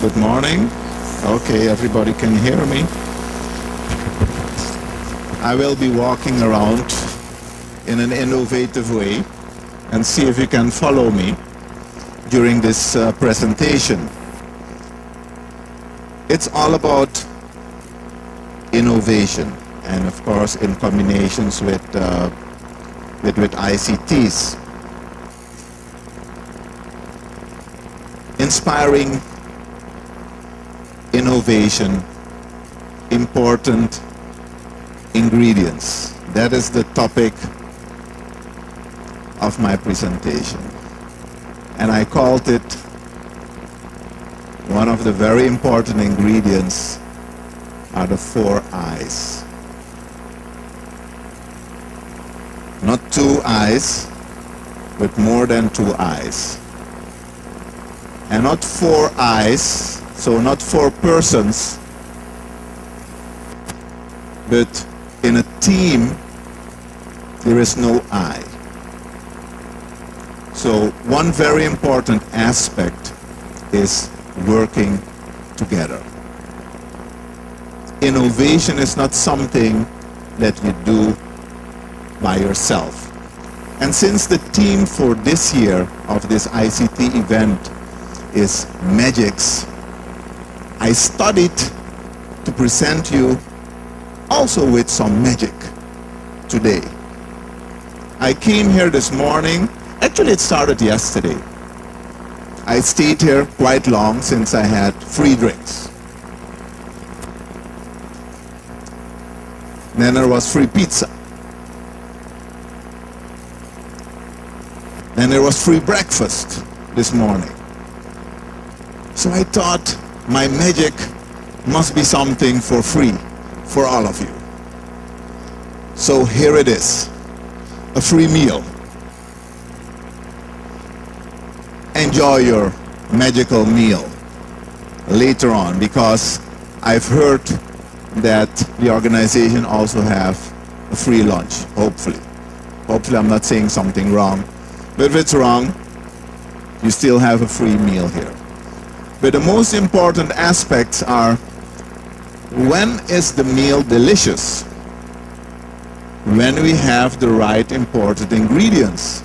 Good morning. Okay, everybody can hear me. I will be walking around in an innovative way and see if you can follow me during this presentation. It's all about innovation, and of course in combinations with ICTs. Inspiring innovation, important ingredients. That is the topic of my presentation. And I called it one of the very important ingredients are the 4 eyes. Not 2 eyes, but more than 2 eyes. And not 4 eyes, so not 4 persons, but in a team there is no eye. So one very important aspect is working together. Innovation is not something that you do by yourself. And since the theme for this year of this ICT event is magics, I studied to present you also with some magic today. I came here this morning, actually it started yesterday. I stayed here quite long since I had free drinks. Then there was free pizza. Then there was free breakfast this morning. So I thought my magic must be something for free for all of you. So here it is, a free meal. Enjoy your magical meal later on, because I've heard that the organization also have a free lunch, hopefully. Hopefully I'm not saying something wrong, but if it's wrong, you still have a free meal here. But the most important aspects are, when is the meal delicious? When we have the right imported ingredients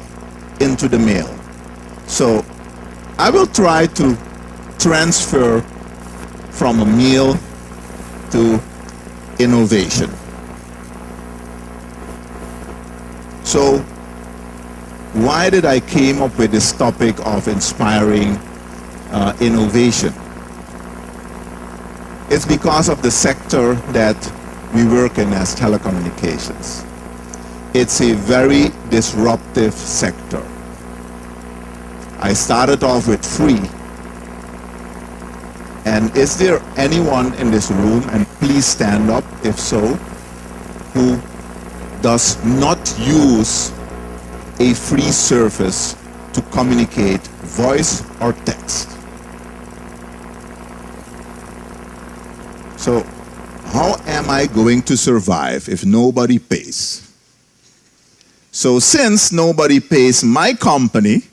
into the meal. So I will try to transfer from a meal to innovation. So why did I came up with this topic of inspiring innovation? It's because of the sector that we work in as telecommunications. It's a very disruptive sector. I started off with free. And is there anyone in this room, and please stand up if so, who does not use a free service to communicate voice or text? So how am I going to survive if nobody pays? So since nobody pays my company,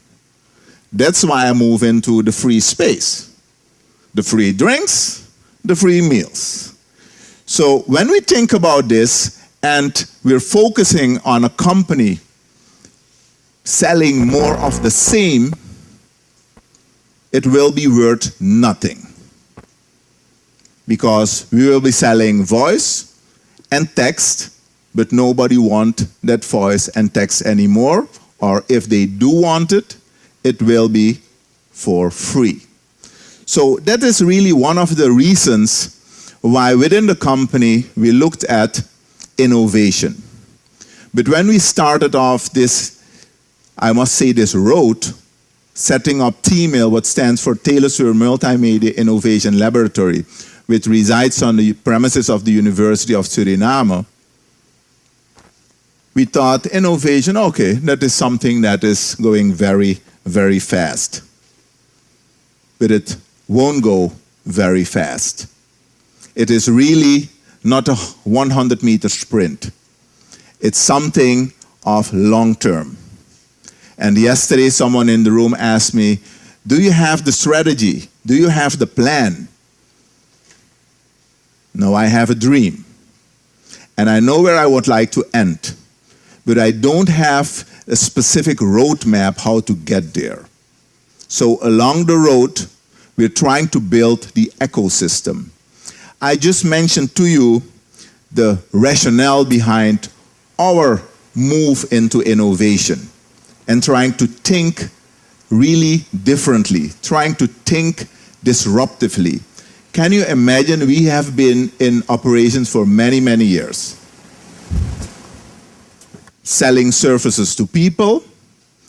that's why I move into the free space. The free drinks, the free meals. So when we think about this and we're focusing on a company selling more of the same, it will be worth nothing. Because we will be selling voice and text, but nobody wants that voice and text anymore, or if they do want it, it will be for free. So that is really one of the reasons why within the company we looked at innovation. But when we started off this, I must say this road, setting up TMIL, what stands for Taylor Swift Multimedia Innovation Laboratory, which resides on the premises of the University of Suriname, we thought innovation, okay, that is something that is going very, very fast. But it won't go very fast. It is really not a 100-meter sprint. It's something of long term. And yesterday someone in the room asked me, do you have the strategy Do you have the plan? No, I have a dream. And I know where I would like to end. But I don't have a specific roadmap how to get there. So along the road, we're trying to build the ecosystem. I just mentioned to you the rationale behind our move into innovation and trying to think really differently, trying to think disruptively. Can you imagine we have been in operations for many, many years, selling services to people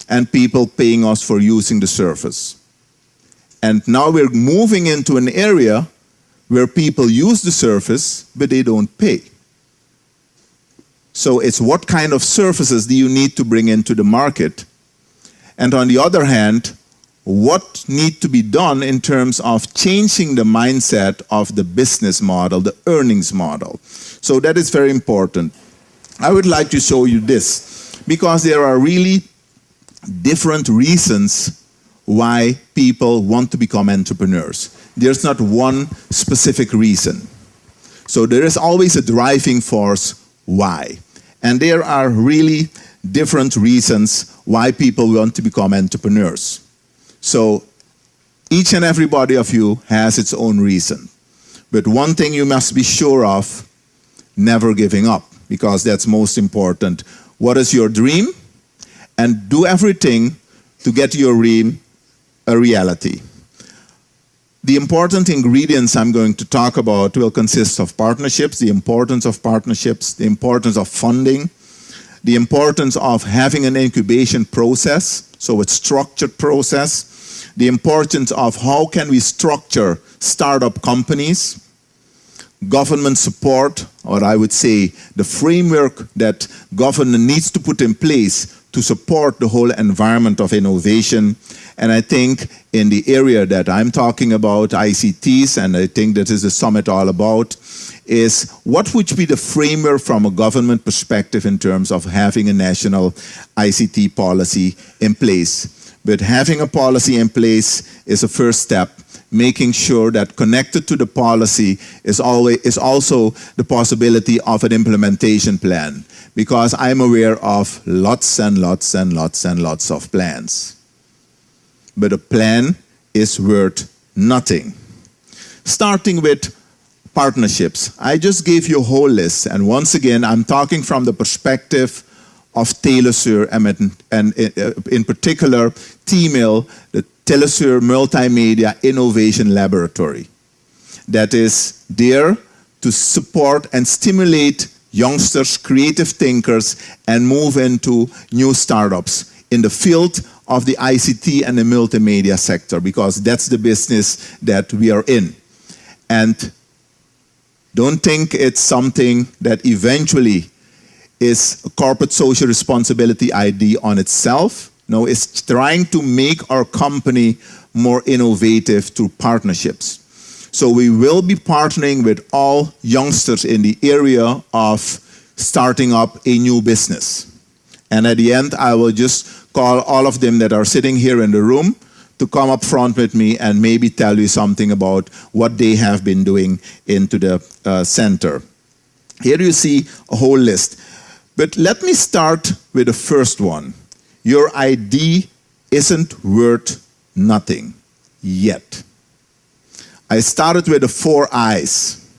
and people paying us for using the service. And now we're moving into an area where people use the service, but they don't pay. So it's what kind of services do you need to bring into the market? And on the other hand, what needs to be done in terms of changing the mindset of the business model, the earnings model? So that is very important. I would like to show you this, because there are really different reasons why people want to become entrepreneurs. There's not one specific reason. So there is always a driving force why. And there are really different reasons why people want to become entrepreneurs. So each and everybody of you has its own reason. But one thing you must be sure of, never giving up, because that's most important. What is your dream? And do everything to get your dream a reality. The important ingredients I'm going to talk about will consist of partnerships, the importance of partnerships, the importance of funding, the importance of having an incubation process, so a structured process, the importance of how can we structure startup companies, government support, or I would say the framework that government needs to put in place to support the whole environment of innovation. And I think in the area that I'm talking about, ICTs, and I think that is the summit all about, is what would be the framework from a government perspective in terms of having a national ICT policy in place. But having a policy in place is a first step. Making sure that connected to the policy is also the possibility of an implementation plan, because I'm aware of lots and lots and lots and lots of plans. But a plan is worth nothing. Starting with partnerships. I just gave you a whole list, and once again, I'm talking from the perspective of Telesur and in particular, TMIL, the Telesur Multimedia Innovation Laboratory, that is there to support and stimulate youngsters, creative thinkers, and move into new startups in the field of the ICT and the multimedia sector, because that's the business that we are in. And don't think it's something that eventually is a corporate social responsibility ID on itself. No, it's trying to make our company more innovative through partnerships. So we will be partnering with all youngsters in the area of starting up a new business. And at the end, I will just call all of them that are sitting here in the room to come up front with me and maybe tell you something about what they have been doing into the center. Here you see a whole list. But let me start with the first one. Your ID isn't worth nothing yet. I started with the 4 I's.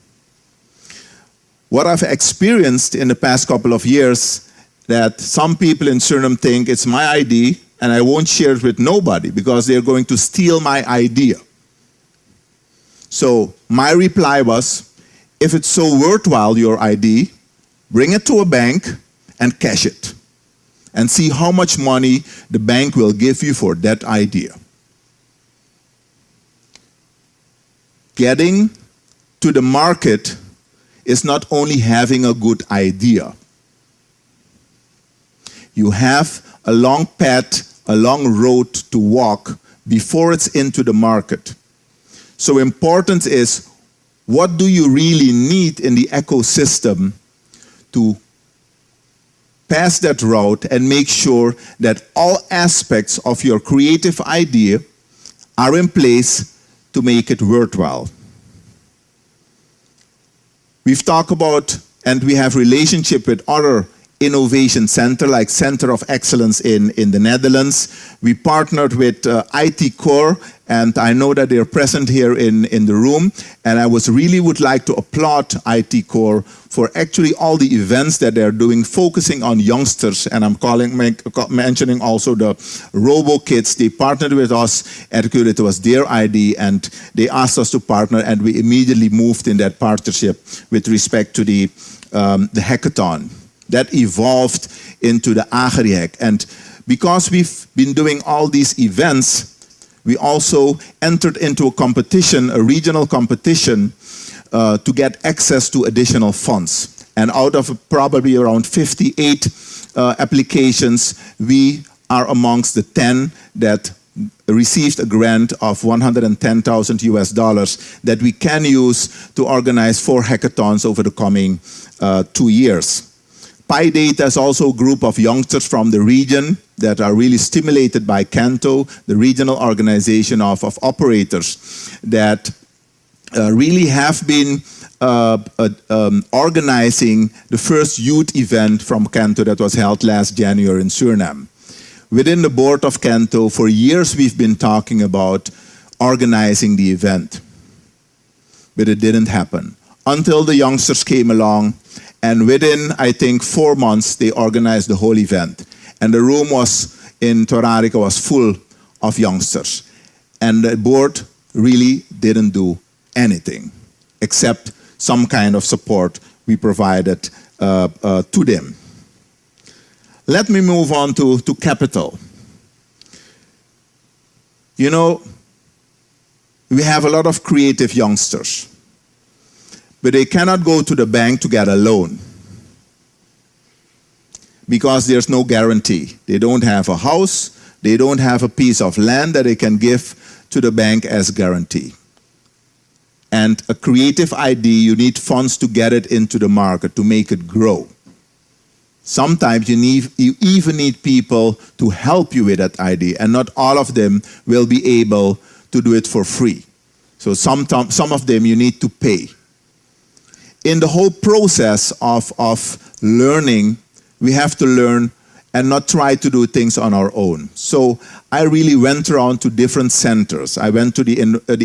What I've experienced in the past couple of years, that some people in Suriname think it's my ID and I won't share it with nobody because they're going to steal my idea. So my reply was, if it's so worthwhile, your ID, bring it to a bank and cash it. And see how much money the bank will give you for that idea. Getting to the market is not only having a good idea. You have a long path, a long road to walk before it's into the market. So important is, what do you really need in the ecosystem to pass that route and make sure that all aspects of your creative idea are in place to make it worthwhile. We've talked about, and we have relationship with other innovation center, like Center of Excellence in the Netherlands. We partnered with IT Core, and I know that they're present here in the room, and I would like to applaud IT Core for actually all the events that they're doing, focusing on youngsters, and I'm mentioning also the Robo Kids. They partnered with us, and it was their idea, and they asked us to partner, and we immediately moved in that partnership with respect to the hackathon. That evolved into the AgriHack. And because we've been doing all these events, we also entered into a competition, a regional competition, to get access to additional funds. And out of probably around 58 applications, we are amongst the 10 that received a grant of $110,000 US that we can use to organize 4 hackathons over the coming 2 years. PyData is also a group of youngsters from the region that are really stimulated by Canto, the regional organization of operators that really have been organizing the first youth event from Canto that was held last January in Suriname. Within the board of Canto, for years we've been talking about organizing the event, but it didn't happen until the youngsters came along. And within, I think, 4 months, they organized the whole event. And the room in Torarica was full of youngsters. And the board really didn't do anything, except some kind of support we provided to them. Let me move on to capital. You know, we have a lot of creative youngsters, but they cannot go to the bank to get a loan because there's no guarantee. They don't have a house, they don't have a piece of land that they can give to the bank as guarantee. And a creative idea, you need funds to get it into the market, to make it grow. Sometimes you even need people to help you with that idea, and not all of them will be able to do it for free. So some of them you need to pay. In the whole process of learning, we have to learn and not try to do things on our own. So I really went around to different centers. I went to the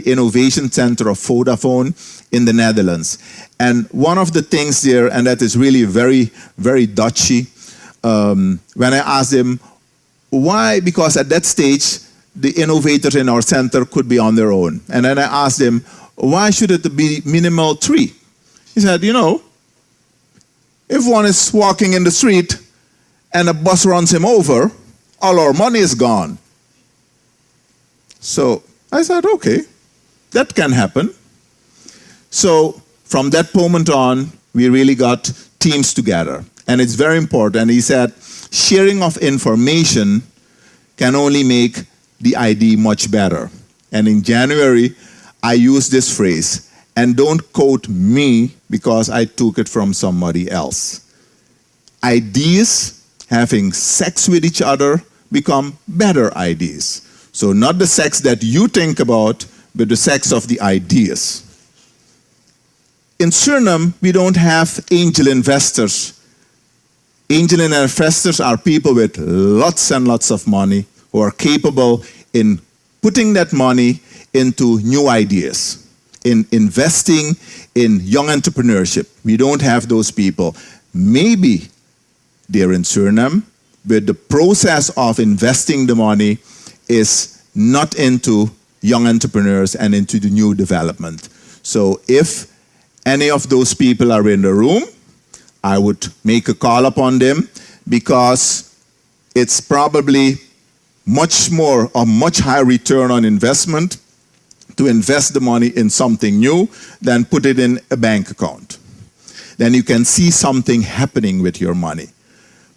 Innovation Center of Vodafone in the Netherlands. And one of the things there, and that is really very, very Dutchy, when I asked them why, because at that stage, the innovators in our center could be on their own. And then I asked them, why should it be minimal 3? He said, you know, if one is walking in the street and a bus runs him over, all our money is gone. So I said, okay, that can happen. So from that moment on, we really got teams together. And it's very important. He said, sharing of information can only make the idea much better. And in January, I used this phrase, and don't quote me because I took it from somebody else. Ideas having sex with each other become better ideas. So not the sex that you think about, but the sex of the ideas. In Suriname, we don't have angel investors. Angel investors are people with lots and lots of money who are capable in putting that money into new ideas, in investing in young entrepreneurship. We don't have those people. Maybe they're in Suriname, but the process of investing the money is not into young entrepreneurs and into the new development. So if any of those people are in the room, I would make a call upon them, because it's probably much more, a much higher return on investment to invest the money in something new than put it in a bank account. Then you can see something happening with your money.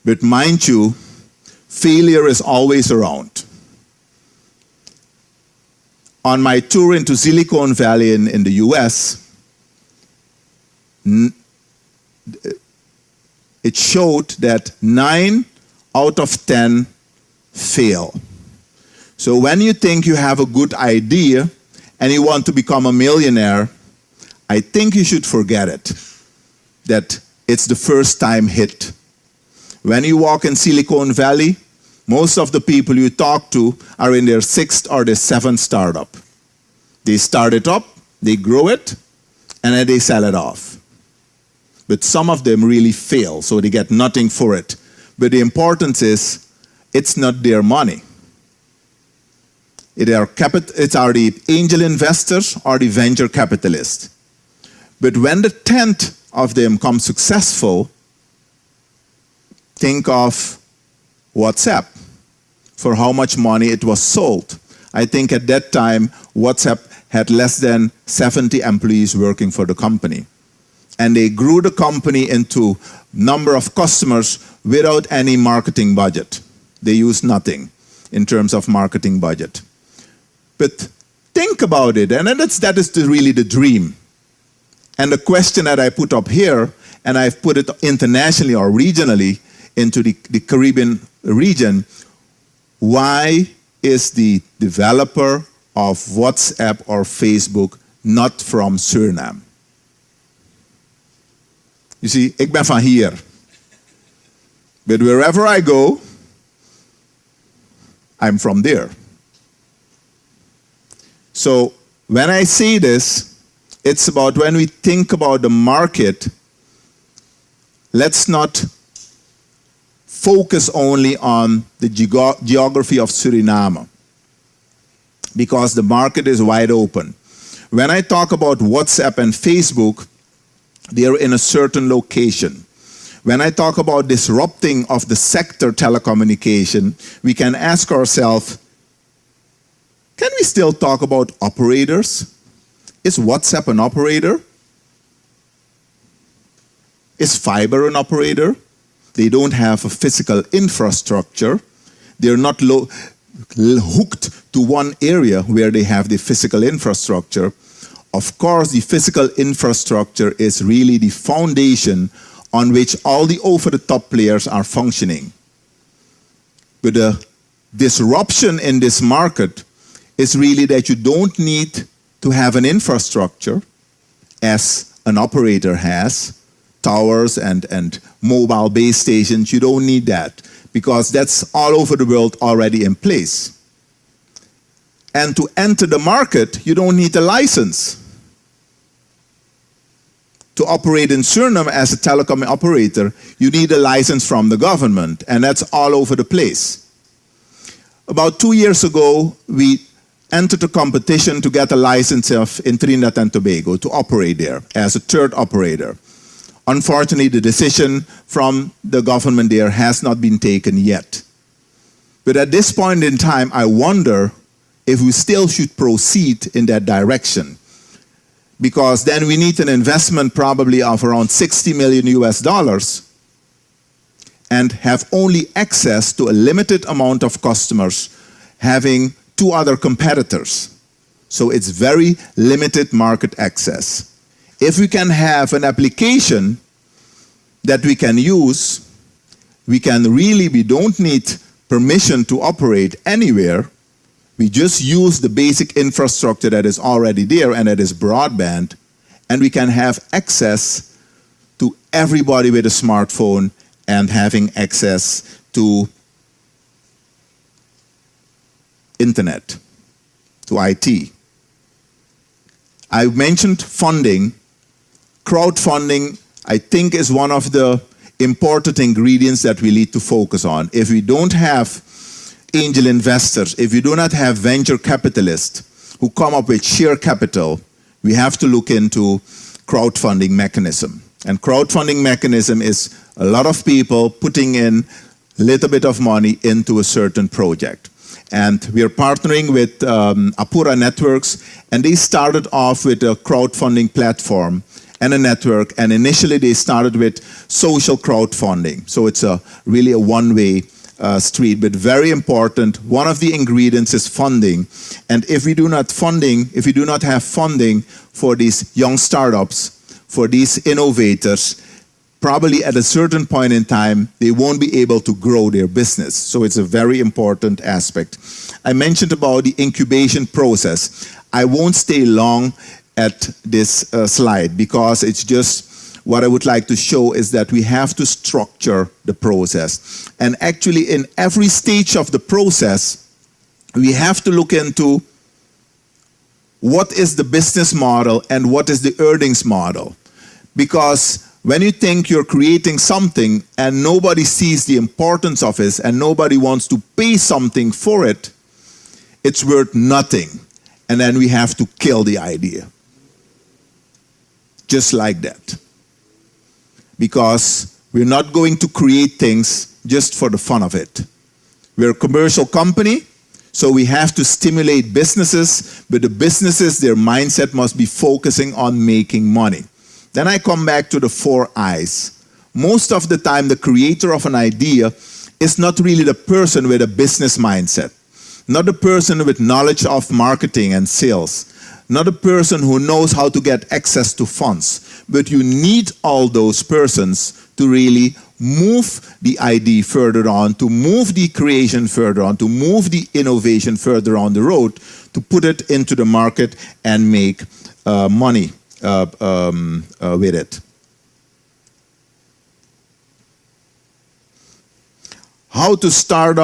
But mind you, failure is always around. On my tour into Silicon Valley in the US, it showed that 9 out of 10 fail. So when you think you have a good idea and you want to become a millionaire, I think you should forget it, that it's the first time hit. When you walk in Silicon Valley, most of the people you talk to are in their 6th or their 7th startup. They start it up, they grow it, and then they sell it off. But some of them really fail, so they get nothing for it. But the importance is, it's not their money. It's are the angel investors or the venture capitalists. But when the 10th of them come successful, think of WhatsApp, for how much money it was sold. I think at that time, WhatsApp had less than 70 employees working for the company. And they grew the company into number of customers without any marketing budget. They used nothing in terms of marketing budget. But think about it, and that is really the dream. And the question that I put up here, and I've put it internationally or regionally into the Caribbean region, why is the developer of WhatsApp or Facebook not from Suriname? You see, ik ben van hier. But wherever I go, I'm from there. So when I say this, it's about when we think about the market, let's not focus only on the geography of Suriname, because the market is wide open. When I talk about WhatsApp and Facebook, they are in a certain location. When I talk about disrupting of the sector telecommunication, we can ask ourselves, can we still talk about operators? Is WhatsApp an operator? Is fiber an operator? They don't have a physical infrastructure. They're not hooked to one area where they have the physical infrastructure. Of course, the physical infrastructure is really the foundation on which all the over-the-top players are functioning. But the disruption in this market is really that you don't need to have an infrastructure as an operator has, towers and mobile base stations. You don't need that because that's all over the world already in place. And to enter the market, you don't need a license. To operate in Suriname as a telecom operator, you need a license from the government, and that's all over the place. About 2 years ago, we entered a competition to get a license in Trinidad and Tobago to operate there as a third operator. Unfortunately, the decision from the government there has not been taken yet. But at this point in time, I wonder if we still should proceed in that direction. Because then we need an investment probably of around 60 million US dollars and have only access to a limited amount of customers having 2 other competitors. So it's very limited market access. If we can have an application that we can use, we don't need permission to operate anywhere. We just use the basic infrastructure that is already there, and that is broadband, and we can have access to everybody with a smartphone and having access to internet, to IT. I mentioned funding. Crowdfunding, I think, is one of the important ingredients that we need to focus on. If we don't have angel investors, if you do not have venture capitalists who come up with share capital, we have to look into crowdfunding mechanism. And crowdfunding mechanism is a lot of people putting in a little bit of money into a certain project. And we are partnering with Apura Networks, and they started off with a crowdfunding platform and a network, and initially they started with social crowdfunding. So it's really a one-way street, but very important. One of the ingredients is funding, and if we do not have funding for these young startups, for these innovators, probably at a certain point in time, they won't be able to grow their business. So it's a very important aspect. I mentioned about the incubation process. I won't stay long at this slide because it's just what I would like to show is that we have to structure the process. And actually in every stage of the process, we have to look into what is the business model and what is the earnings model. Because when you think you're creating something and nobody sees the importance of it and nobody wants to pay something for it, it's worth nothing. And then we have to kill the idea. Just like that. Because we're not going to create things just for the fun of it. We're a commercial company, so we have to stimulate businesses, but the businesses, their mindset must be focusing on making money. Then I come back to the 4 I's. Most of the time, the creator of an idea is not really the person with a business mindset, not the person with knowledge of marketing and sales, not a person who knows how to get access to funds, but you need all those persons to really move the idea further on, to move the creation further on, to move the innovation further on the road, to put it into the market and make money with it. How to start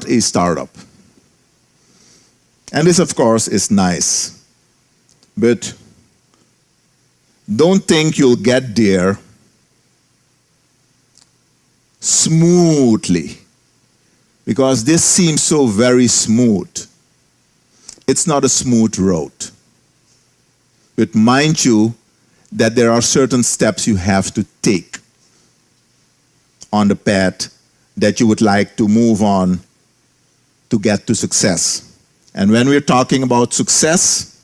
a startup. And this, of course, is nice. But don't think you'll get there smoothly. Because this seems so very smooth. It's not a smooth road. But mind you that there are certain steps you have to take on the path that you would like to move on to get to success. And when we're talking about success,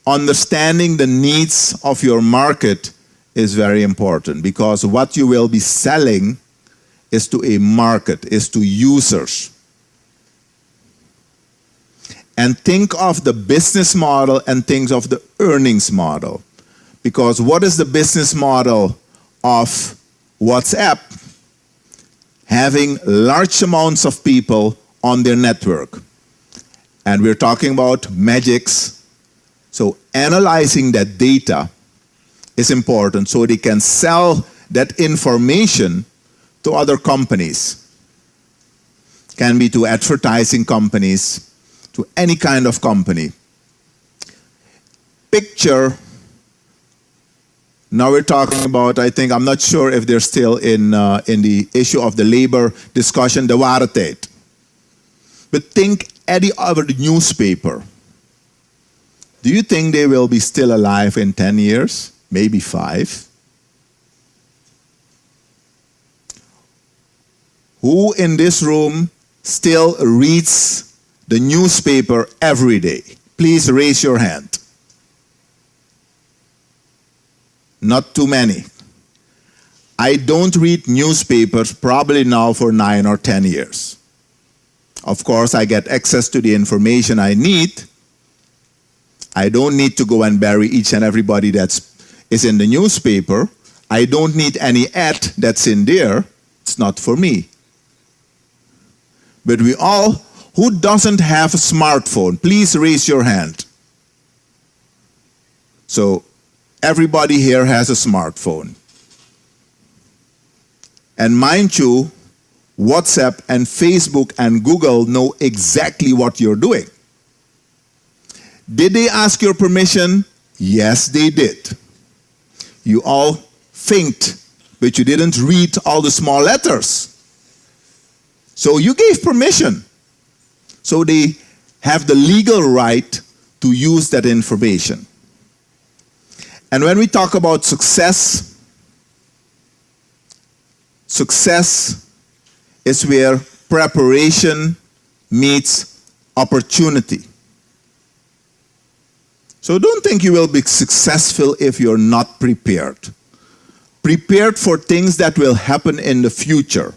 understanding the needs of your market is very important, because what you will be selling is to a market, is to users. And think of the business model and think of the earnings model. Because what is the business model of WhatsApp? Having large amounts of people on their network. And we're talking about magics. So analyzing that data is important so they can sell that information to other companies. Can be to advertising companies, to any kind of company. Picture, now we're talking about, I'm not sure if they're still in the issue of the labor discussion, the Zaterdag. But think any other newspaper. Do you think they will be still alive in 10 years? Maybe 5? Who in this room still reads the newspaper every day? Please raise your hand. Not too many. I don't read newspapers probably now for 9 or 10 years. Of course, I get access to the information I need. I don't need to go and bury each and everybody that is in the newspaper. I don't need any ad that's in there. It's not for me. But we all, who doesn't have a smartphone? Please raise your hand. So, everybody here has a smartphone. And mind you, WhatsApp and Facebook and Google know exactly what you're doing. Did they ask your permission? Yes, they did. You all think, but you didn't read all the small letters. So you gave permission. So they have the legal right to use that information. And when we talk about success, success is where preparation meets opportunity. So don't think you will be successful if you're not prepared. Prepared for things that will happen in the future.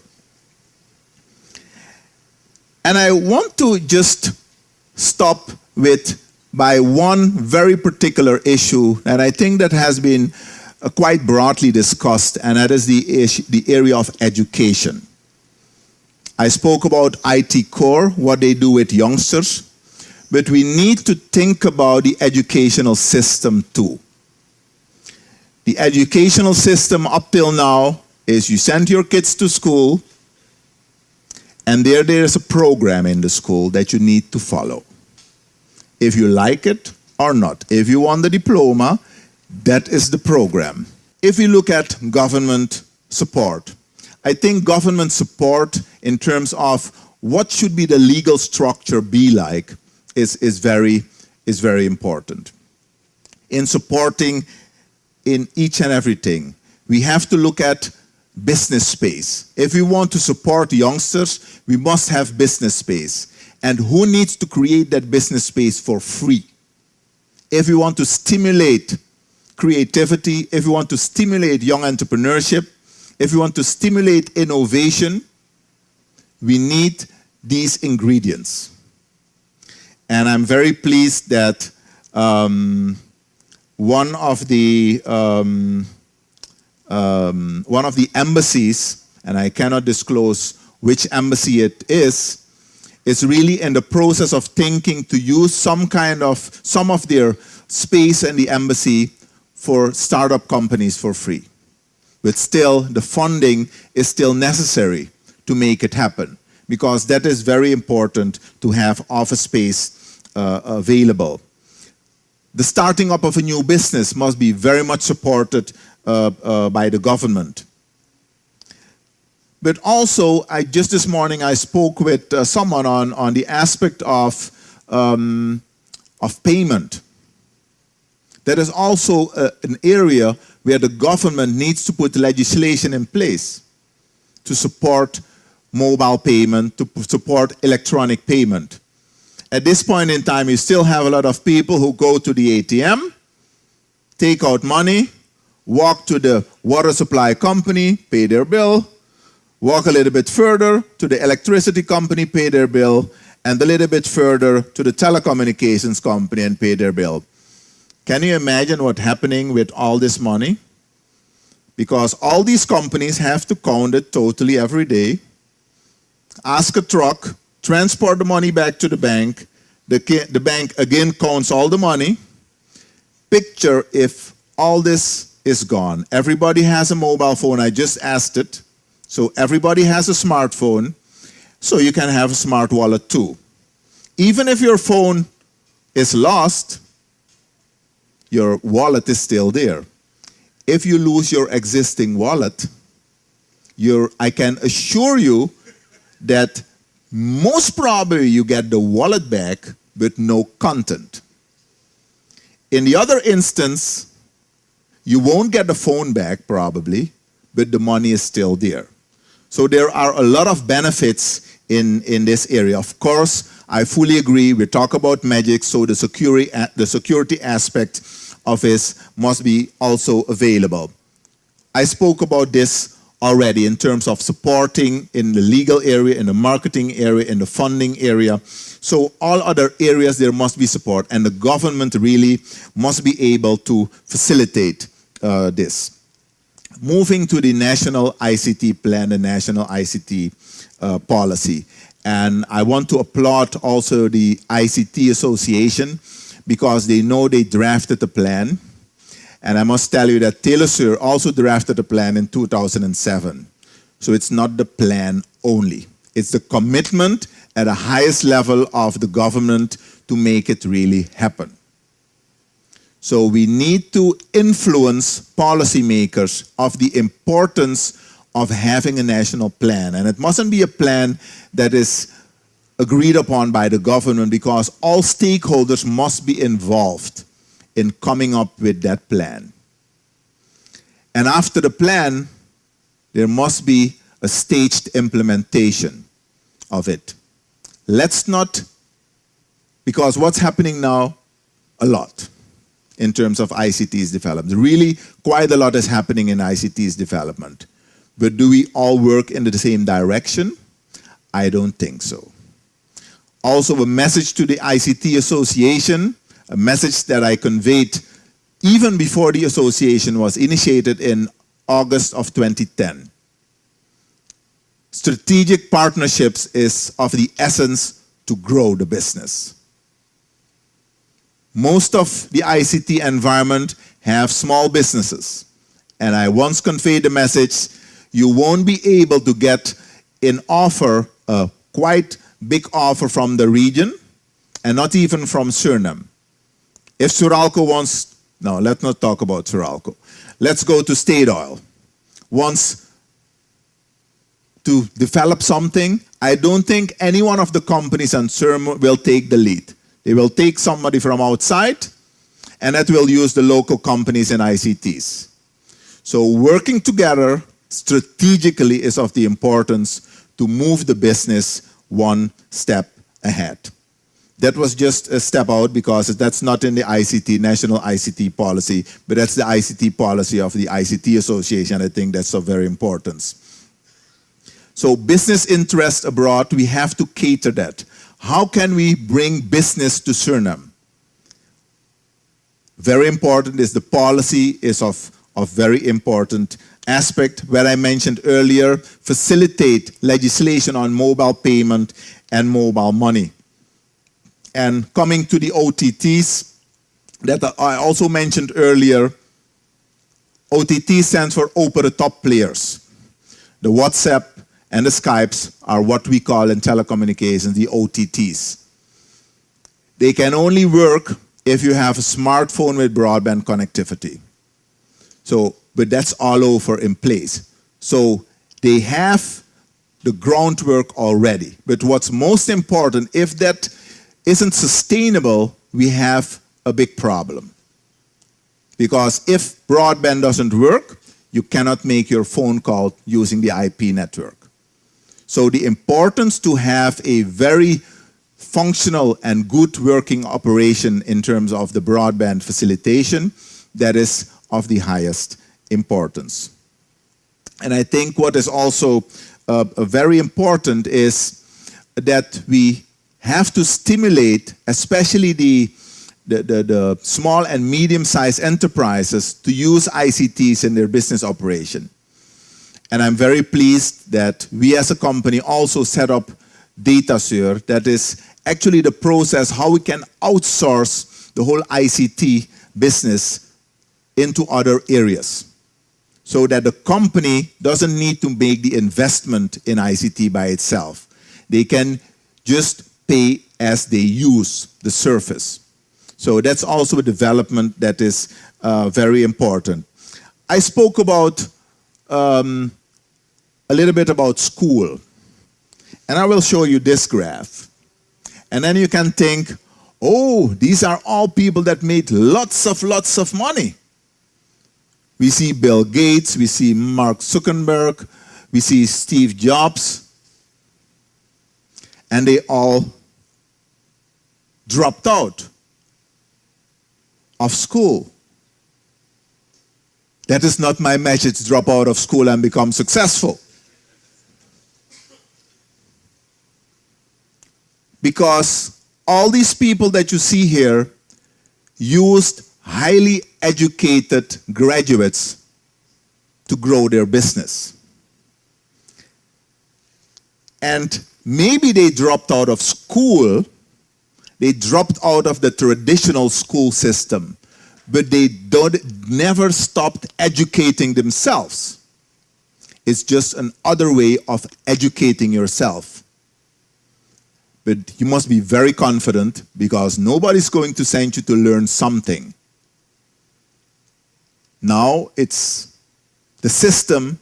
And I want to just stop with by one very particular issue, and I think that has been quite broadly discussed, and that is the area of education. I spoke about IT Core, what they do with youngsters, but we need to think about the educational system too. The educational system up till now is you send your kids to school, and there is a program in the school that you need to follow. If you like it or not. If you want the diploma, that is the program. If we look at government support, I think government support in terms of what should be the legal structure be like is very important. In supporting in each and everything, we have to look at business space. If we want to support youngsters, we must have business space. And who needs to create that business space for free? If we want to stimulate creativity, if we want to stimulate young entrepreneurship, if we want to stimulate innovation, we need these ingredients. And I'm very pleased that one of the embassies, and I cannot disclose which embassy it is really in the process of thinking to use some of their space in the embassy for startup companies for free. But still, the funding is still necessary to make it happen, because that is very important to have office space available. The starting up of a new business must be very much supported by the government. But also, just this morning I spoke with someone on the aspect of payment. That is also an area where the government needs to put legislation in place to support mobile payment, to support electronic payment. At this point in time, you still have a lot of people who go to the ATM, take out money, walk to the water supply company, pay their bill, walk a little bit further to the electricity company, pay their bill, and a little bit further to the telecommunications company and pay their bill. Can you imagine what's happening with all this money? Because all these companies have to count it totally every day, ask a truck, transport the money back to the bank. The bank again counts all the money. Picture if all this is gone. Everybody has a mobile phone. I just asked it. So everybody has a smartphone. So you can have a smart wallet too. Even if your phone is lost, your wallet is still there. If you lose your existing wallet, I can assure you that most probably you get the wallet back with no content. In the other instance, you won't get the phone back probably, but the money is still there. So there are a lot of benefits in this area. Of course, I fully agree. We talk about magic, so the security aspect of it must be also available. I spoke about this already in terms of supporting in the legal area, in the marketing area, in the funding area. So all other areas there must be support, and the government really must be able to facilitate this. Moving to the National ICT Plan, the National ICT Policy. And I want to applaud also the ICT Association, because they know they drafted the plan. And I must tell you that Taylor Sir also drafted the plan in 2007. So it's not the plan only. It's the commitment at the highest level of the government to make it really happen. So we need to influence policymakers of the importance of having a national plan. And it mustn't be a plan that is agreed upon by the government, because all stakeholders must be involved in coming up with that plan. And after the plan, there must be a staged implementation of it. Let's not, because what's happening now, a lot in terms of ICT's development. Really, quite a lot is happening in ICT's development. But do we all work in the same direction? I don't think so. Also, a message to the ICT Association, a message that I conveyed even before the association was initiated in August of 2010. strategic partnerships is of the essence to grow the business. Most of the ICT environment have small businesses. And I once conveyed the message, you won't be able to get an offer, a quite big offer from the region, and not even from Suriname. If Suralco wants, no, let's not talk about Suralco. Let's go to State Oil. Wants to develop something, I don't think any one of the companies in Suriname will take the lead. They will take somebody from outside, and that will use the local companies and ICTs. So working together strategically is of the importance to move the business one step ahead. That was just a step out because that's not in the ICT, National ICT Policy, but that's the ICT policy of the ICT Association. I think that's of very importance. So business interest abroad, we have to cater that. How can we bring business to Suriname? Very important is the policy is of very important aspect where I mentioned earlier, facilitate legislation on mobile payment and mobile money. And coming to the OTTs that I also mentioned earlier, OTT stands for over-the-top players. The WhatsApp and the Skypes are what we call in telecommunications the OTTs. They can only work if you have a smartphone with broadband connectivity. So, but that's all over in place. So they have the groundwork already. But what's most important, if that isn't sustainable, we have a big problem. Because if broadband doesn't work, you cannot make your phone call using the IP network. So the importance to have a very functional and good working operation in terms of the broadband facilitation, that is of the highest importance. And I think what is also very important is that we have to stimulate, especially the small and medium-sized enterprises to use ICTs in their business operation. And I'm very pleased that we as a company also set up DataSure, that is actually the process how we can outsource the whole ICT business into other areas. So that the company doesn't need to make the investment in ICT by itself. They can just pay as they use the service. So that's also a development that is very important. I spoke about a little bit about school. And I will show you this graph. And then you can think, oh, these are all people that made lots of money. We see Bill Gates, we see Mark Zuckerberg, we see Steve Jobs, and they all dropped out of school. That is not my message, drop out of school and become successful. Because all these people that you see here used highly educated graduates to grow their business. And maybe they dropped out of school, they dropped out of the traditional school system, but they never stopped educating themselves. It's just another way of educating yourself. But you must be very confident because nobody's going to send you to learn something. Now it's the system,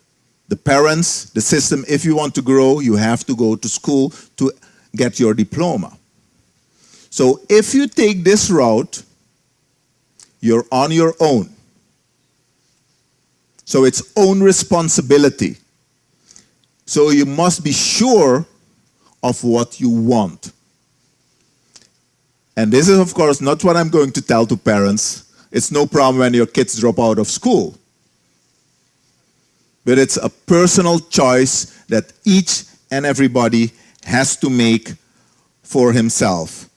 the parents, the system. If you want to grow, you have to go to school to get your diploma. So if you take this route, you're on your own. So it's own responsibility. So you must be sure of what you want. And this is, of course, not what I'm going to tell to parents. It's no problem when your kids drop out of school. But it's a personal choice that each and everybody has to make for himself.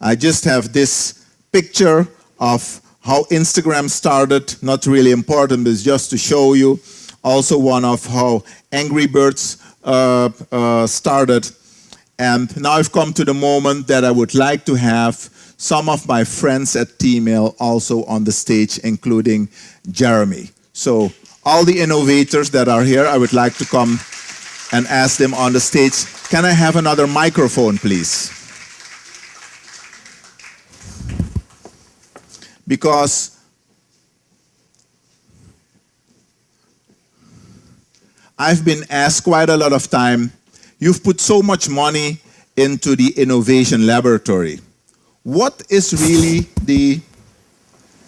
I just have this picture of how Instagram started, not really important, but it's just to show you also one of how Angry Birds started. And now I've come to the moment that I would like to have some of my friends at T-Mail also on the stage, including Jeremy. So all the innovators that are here, I would like to come and ask them on the stage. Can I have another microphone, please? Because I've been asked quite a lot of time, you've put so much money into the innovation laboratory. What is really the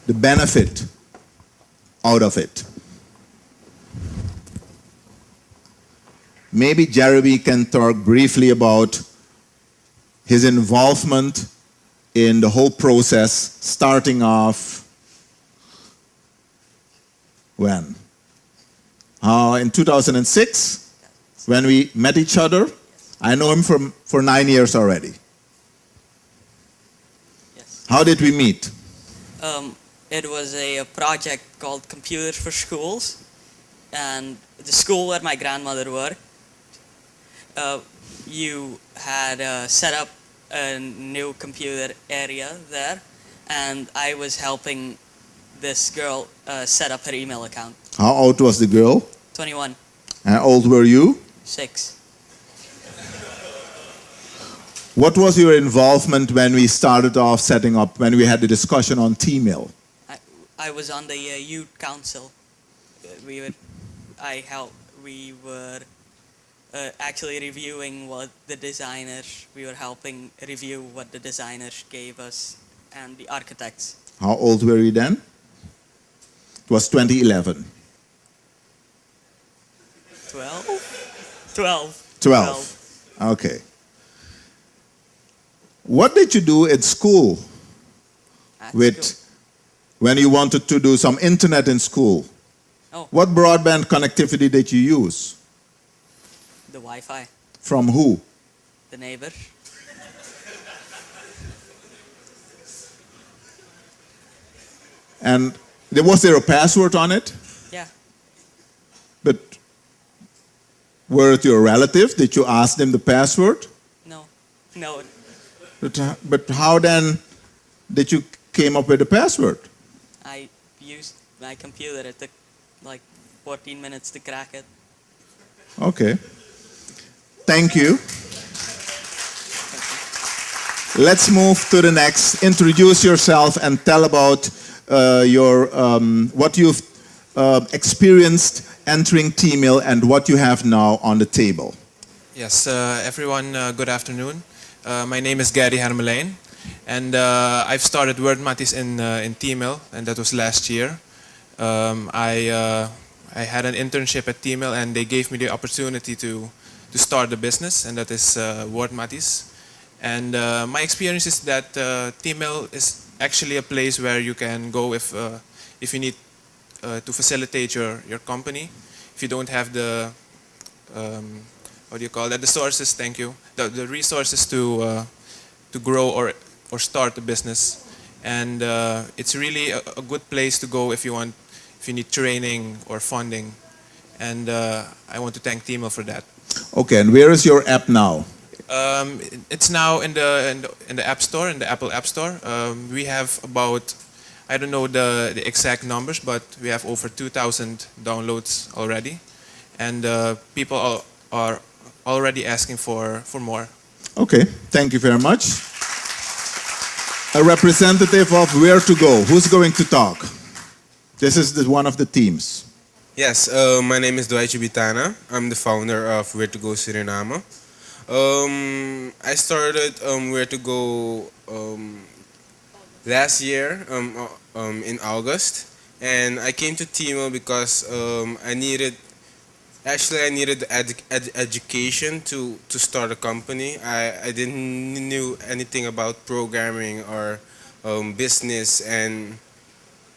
benefit out of it? Maybe Jeremy can talk briefly about his involvement in the whole process, starting off when? In 2006, when we met each other. I know him for 9 years already. Yes. How did we meet? It was a project called Computers for Schools, and the school where my grandmother worked, you had set up a new computer area there, and I was helping this girl set up her email account. How old was the girl? 21. How old were you? 6. What was your involvement when we started off setting up, when we had the discussion on T-Mail? I was on the youth council. We were actually reviewing what the designers, we were helping review what the designers gave us and the architects. How old were you then? It was 2011. 12? 12. Okay. What did you do at school when you wanted to do some internet in school? Oh. What broadband connectivity did you use? The Wi-Fi. From who? The neighbor. And was there a password on it? Yeah. But were it your relative? Did you ask them the password? No. But how then did you came up with the password? I used my computer. It took like 14 minutes to crack it. Okay. Thank you. Let's move to the next. Introduce yourself and tell about what you've experienced entering T-Mail and what you have now on the table. Yes, everyone, good afternoon. My name is Gary Hermelijn, and I've started WordMatties in T-Mail, and that was last year. I had an internship at T-Mail, and they gave me the opportunity to start the business, and that is WordMatties. And my experience is that T-Mail is actually a place where you can go if you need to facilitate your company. If you don't have the what do you call that? The sources. Thank you. The resources to grow or start a business, and it's really a good place to go if you need training or funding. And I want to thank T-Mail for that. Okay, and where is your app now? It's now in the App Store, in the Apple App Store. We have about, I don't know the exact numbers, but we have over 2,000 downloads already, and people are already asking for more. Okay, thank you very much. A representative of Where to Go. Who's going to talk? This is one of the teams. Yes, my name is Dwight Bitana. I'm the founder of Where to Go Suriname. I started Where to Go last year in August, and I came to T-Mail because I needed education to start a company. I didn't knew anything about programming or business, and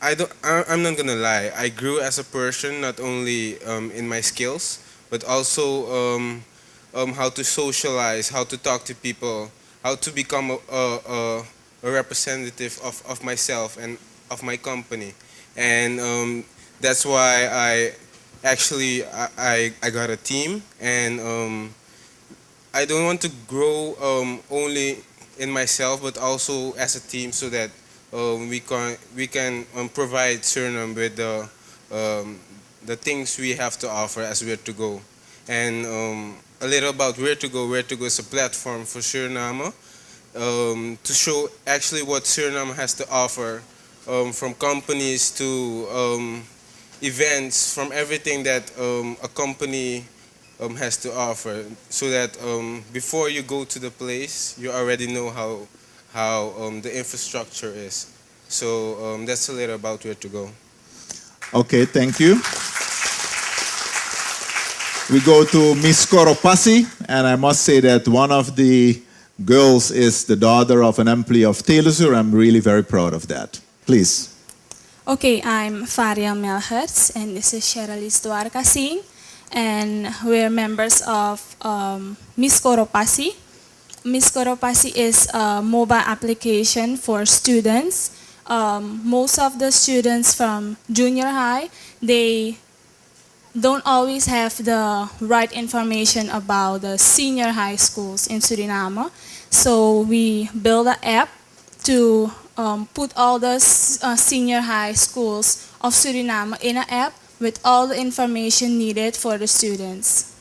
I'm not gonna lie. I grew as a person, not only in my skills, but also how to socialize, how to talk to people, how to become a representative of myself and of my company. And that's why actually I got a team, and I don't want to grow only in myself, but also as a team, so that we can provide Suriname with the things we have to offer as Where to Go, and a little about Where to Go. Where to Go is a platform for Suriname to show actually what Suriname has to offer, from companies to events, from everything that a company has to offer, so that before you go to the place, you already know how the infrastructure is. So that's a little about Where to Go. Okay, thank you. We go to Miss Koropasi, and I must say that one of the girls is the daughter of an employee of Telesur. I'm really very proud of that. Please. Okay, I'm Faria Melhertz, and this is Sheralis Dwarka Singh, and we're members of Miss Koropasi. Miss Koropasi is a mobile application for students. Most of the students from junior high, they don't always have the right information about the senior high schools in Suriname. So we build an app to put all the senior high schools of Suriname in an app with all the information needed for the students.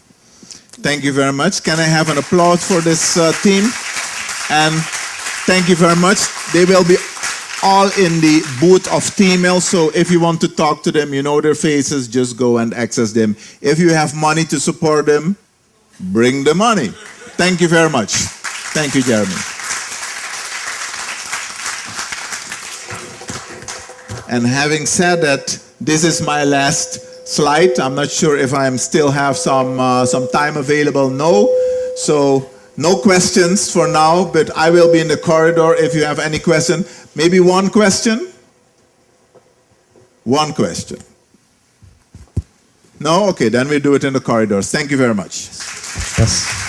Thank you very much. Can I have an applause for this team? And thank you very much. They will be all in the booth of T-mail, so if you want to talk to them, you know their faces, just go and access them. If you have money to support them, bring the money. Thank you very much. Thank you, Jeremy. And having said that, this is my last slide. I'm not sure if I still have some time available. No. So no questions for now, but I will be in the corridor if you have any question. Maybe one question? One question. No? Okay, then we do it in the corridors. Thank you very much. Yes.